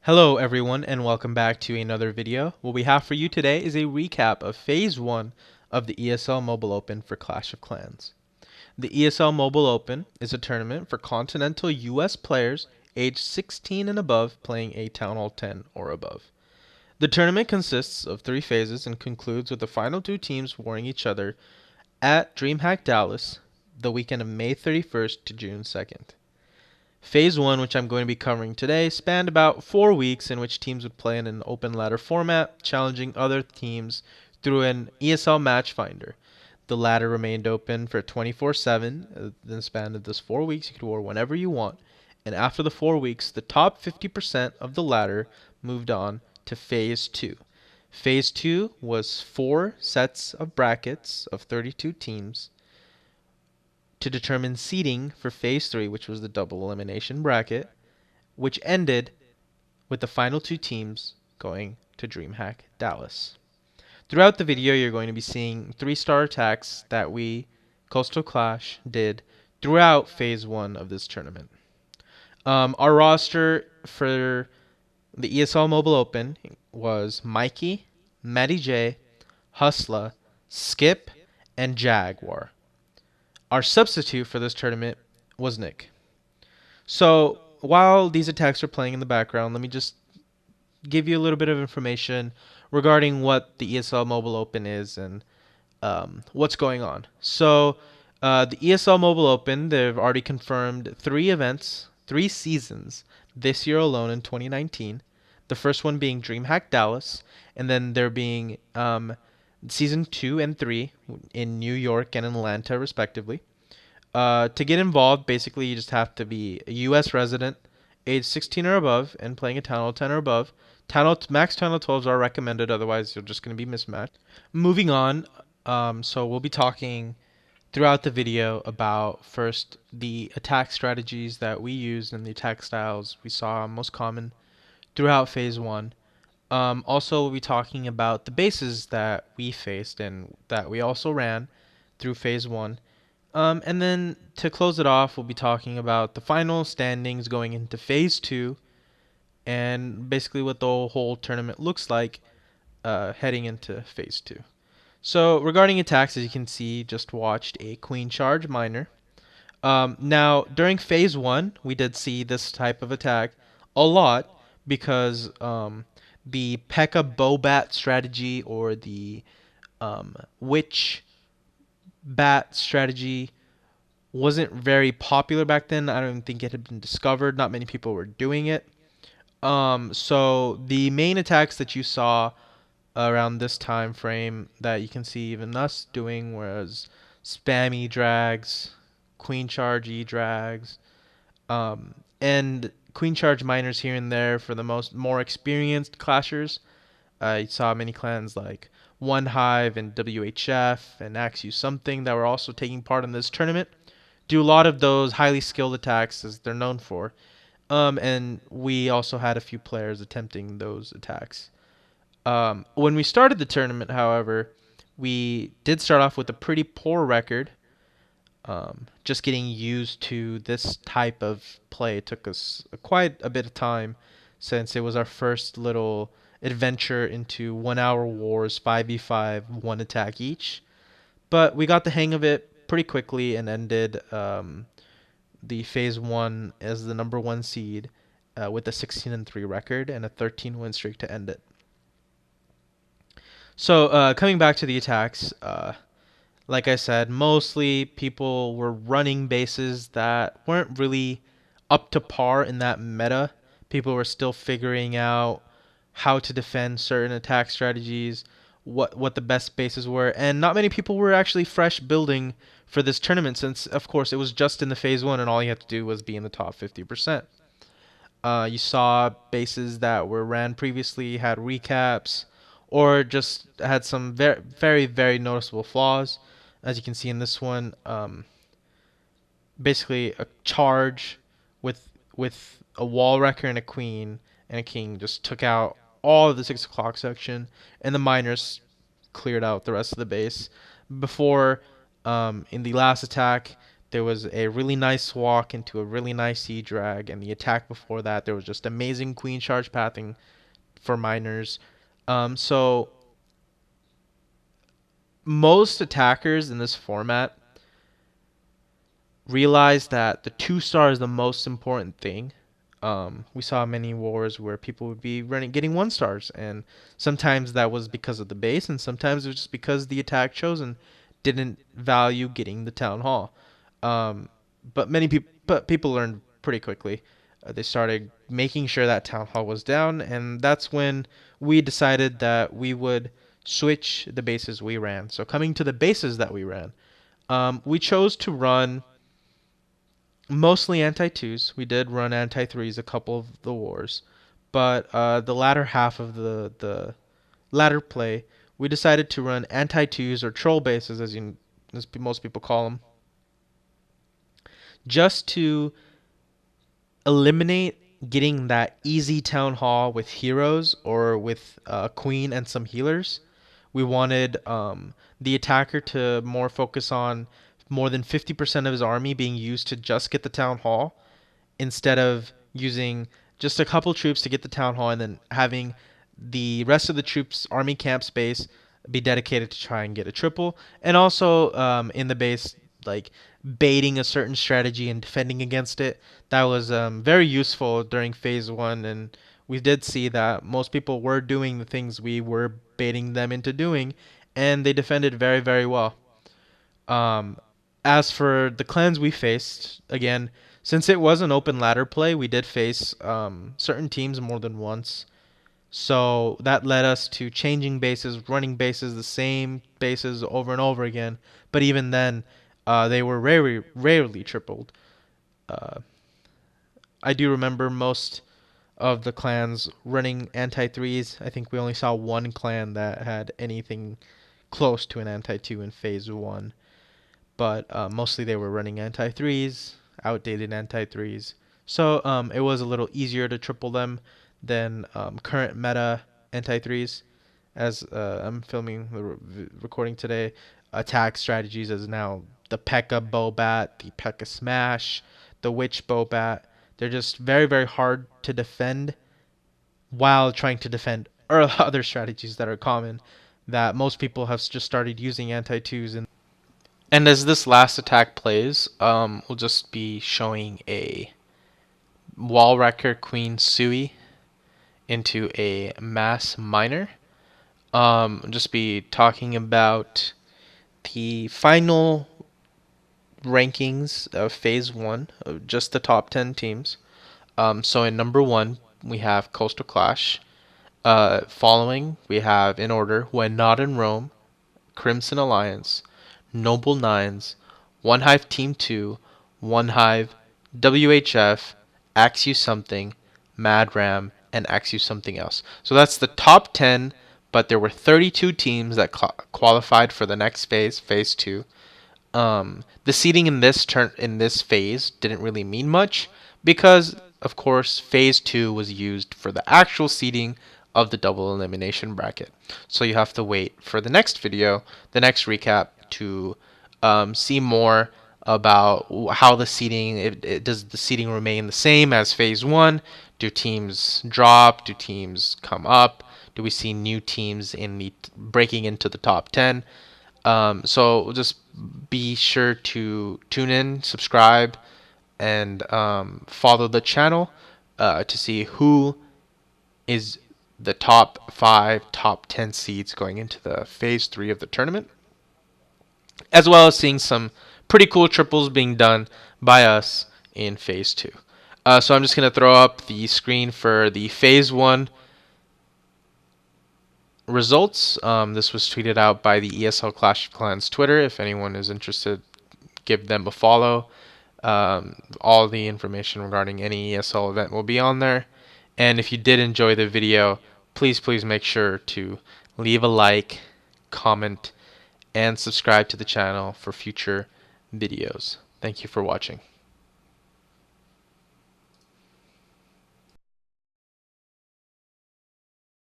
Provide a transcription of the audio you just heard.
Hello everyone and welcome back to another video. What we have for you today is a recap of Phase 1 of the ESL Mobile Open for Clash of Clans. The ESL Mobile Open is a tournament for continental US players aged 16 and above playing a Town Hall 10 or above. The tournament consists of 3 phases and concludes with the final 2 teams warring each other at DreamHack Dallas the weekend of May 31st to June 2nd. Phase 1, which I'm going to be covering today, spanned about 4 weeks in which teams would play in an open ladder format, challenging other teams through an ESL match finder. The ladder remained open for 24/7. In the span of those 4 weeks, you could war whenever you want. And after the 4 weeks, the top 50% of the ladder moved on to Phase 2. Phase 2 was 4 sets of brackets of 32 teams to determine seeding for Phase 3, which was the double elimination bracket, which ended with the final 2 teams going to DreamHack Dallas. Throughout the video, you're going to be seeing 3-star attacks that we, Koastal Klash, did throughout Phase 1 of this tournament. Our roster for the ESL Mobile Open was Mikey, Matty J, Hustla, Skip, and Jaguar. Our substitute for this tournament was Nick. So while these attacks are playing in the background, let me just give you a little bit of information regarding what the ESL Mobile Open is and what's going on. So the ESL Mobile Open, they've already confirmed 3 events, 3 seasons this year alone in 2019. The first one being DreamHack Dallas, and then there being Season 2 and 3 in New York and Atlanta, respectively. To get involved, basically, you just have to be a U.S. resident, age 16 or above, and playing a Town Hall 10 or above. Max Town Hall 12s are recommended, otherwise you're just going to be mismatched. Moving on, so we'll be talking throughout the video about first the attack strategies that we used and the attack styles we saw most common throughout Phase 1. Also, we'll be talking about the bases that we faced and that we also ran through Phase 1. And then to close it off, we'll be talking about the final standings going into Phase 2 and basically what the whole tournament looks like heading into Phase 2. So regarding attacks, as you can see, just watched a Queen Charge Miner. Now, during Phase 1, we did see this type of attack a lot because the P.E.K.K.A. Bobat strategy or the Witch Bat strategy wasn't very popular back then. I don't think it had been discovered. Not many people were doing it. So the main attacks that you saw around this time frame that you can see even us doing was spammy drags, queen charge E drags, and queen charge miners here and there for the more experienced clashers. You saw many clans like One Hive and WHF and Axe You Something that were also taking part in this tournament. Do a lot of those highly skilled attacks as they're known for. And we also had a few players attempting those attacks. When we started the tournament, however, we did start off with a pretty poor record. Just getting used to this type of play took us quite a bit of time since it was our first little adventure into 1-hour wars, 5v5, 1 attack each. But we got the hang of it pretty quickly and ended the Phase 1 as the number 1 seed with a 16-3 record and a 13 win streak to end it. So coming back to the attacks, like I said, mostly people were running bases that weren't really up to par in that meta. People were still figuring out how to defend certain attack strategies, what the best bases were, and not many people were actually fresh building for this tournament since, of course, it was just in the Phase 1 and all you had to do was be in the top 50%. You saw bases that were ran previously had recaps or just had some very, very, very noticeable flaws. As you can see in this one, basically a charge with a wall wrecker and a queen and a king just took out all of the 6 o'clock section, and the miners cleared out the rest of the base. Before, in the last attack, There was a really nice walk into a really nice E-drag, and the attack before that, there was just amazing queen charge pathing for minors. So most attackers in this format realize that the 2-star is the most important thing. We saw many wars where people would be getting 1-stars, and sometimes that was because of the base, and sometimes it was just because the attack chosen didn't value getting the town hall. But people learned pretty quickly. They started making sure that town hall was down, and that's when we decided that we would switch the bases we ran. So coming to the bases that we ran, we chose to run mostly anti-2s. We did run anti-3s a couple of the wars, but the latter half of the latter play, we decided to run anti-2s or troll bases, as most people call them, just to eliminate getting that easy town hall with heroes or with queen and some healers. We wanted the attacker to more focus on more than 50% of his army being used to just get the town hall, instead of using just a couple troops to get the town hall and then having the rest of the troops army camp space be dedicated to try and get a triple, and also in the base, like baiting a certain strategy and defending against it. That was very useful during phase 1, and we did see that most people were doing the things we were baiting them into doing, and they defended very, very well. um, as for the clans we faced, again, since it was an open ladder play, we did face certain teams more than once. So that led us to changing bases, running bases, the same bases over and over again. But even then, they were rarely tripled. Uh, I do remember most of the clans running anti-3s. I think we only saw one clan that had anything close to an anti-2 in phase 1. But mostly they were running anti-3s, outdated anti-3s. So it was a little easier to triple them than current meta anti-3s. As I'm filming the recording today, attack strategies is now the P.E.K.K.A. Bowbat, the P.E.K.K.A. Smash, the Witch Bowbat. They're just very, very hard to defend while trying to defend other strategies that are common that most people have just started using anti-2s in. And as this last attack plays, we'll just be showing a wall wrecker Queen Sui into a mass miner. Just be talking about the final rankings of phase 1 of just the top 10 teams. So in number 1 we have Koastal Klash. Following we have, in order, When Not in Rome, Crimson Alliance, Noble Nines, One Hive Team 2, One Hive, WHF, Axe You Something, Mad Ram, and Axe You Something Else. So that's the top 10, but there were 32 teams that qualified for the next phase, phase 2. The seeding in this phase didn't really mean much because, of course, phase 2 was used for the actual seeding of the double elimination bracket. So you have to wait for the next video, the next recap, to see more about how the seeding, does the seeding remain the same as phase 1? Do teams drop? Do teams come up? Do we see new teams breaking into the top 10? So just be sure to tune in, subscribe, and follow the channel to see who is the top 5, top 10 seeds going into the phase 3 of the tournament, as well as seeing some pretty cool triples being done by us in phase 2. So I'm just going to throw up the screen for the phase 1 results. This was tweeted out by the ESL Clash of Clans Twitter. If anyone is interested, give them a follow. All the information regarding any ESL event will be on there. And if you did enjoy the video, please make sure to leave a like, comment, and subscribe to the channel for future videos. Thank you for watching.